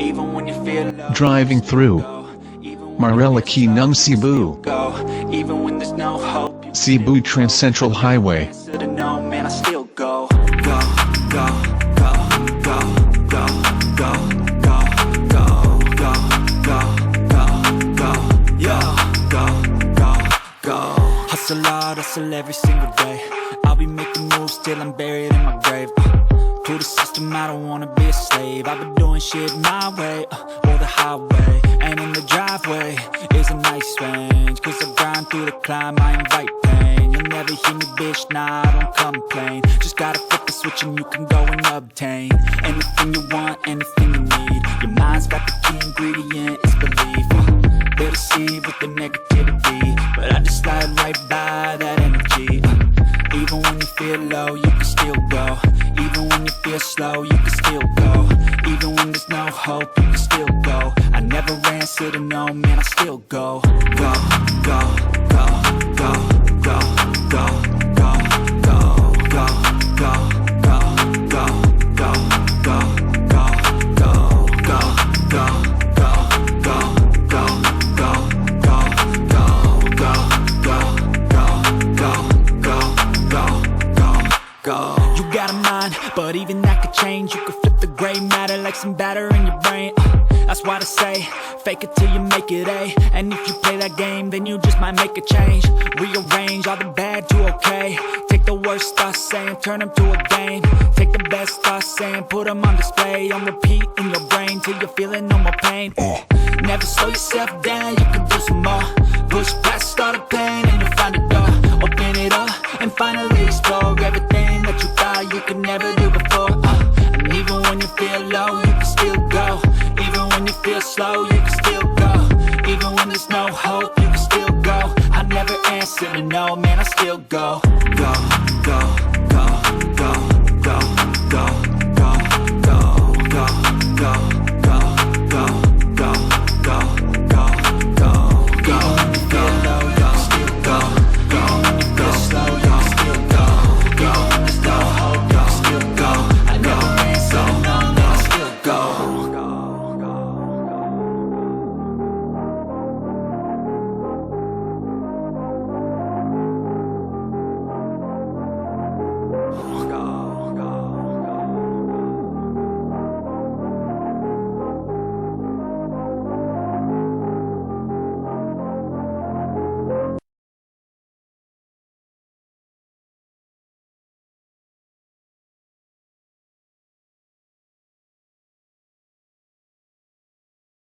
even when you feel low. Driving through Marilaque Ng Cebu, Even when there's no hope. Cebu Transcentral Highway. No, man, I still go. Hustle hard, hustle every single day. I'll be making moves till I'm buried in my grave. To the system, I don't wanna be a slave. I've been doing shit my way, or the highway. And in the driveway is a nice range, cause I grind through the climb, I invite pain. You'll never hear me, bitch, nah, I don't complain. Just gotta flip the switch and you can go and obtain anything you want, anything you need. Your mind's got the key ingredient, it's belief. They'll deceive with the negativity, but I just slide right by that energy. Even when you feel low, you can still go. Even when you feel slow, you can still go. Even when there's no hope, you can still go. I never answer to no, man, I still go. Go, go, go, go, go, go, go, go, go, go, go, go, go, go, go, go. You got a mind, but even that could change. You could flip the gray matter like some batter in your brain. That's why I say, fake it till you make it A. And if you play that game, then you just might make a change. Rearrange all the bad to okay. Take the worst thoughts saying, turn them to a game. Take the best thoughts saying, put them on display. On repeat in your brain till you're feeling no more pain. Never slow yourself down, you can do some more. Push past all the pain and you'll find a door. Open it up and finally explore everything that you thought you could never do before. And even when you feel low, you can still go. Even when you feel slow, you can still go. Even when there's no hope, you can still go. I never answer to no, man, I still go. Go, go.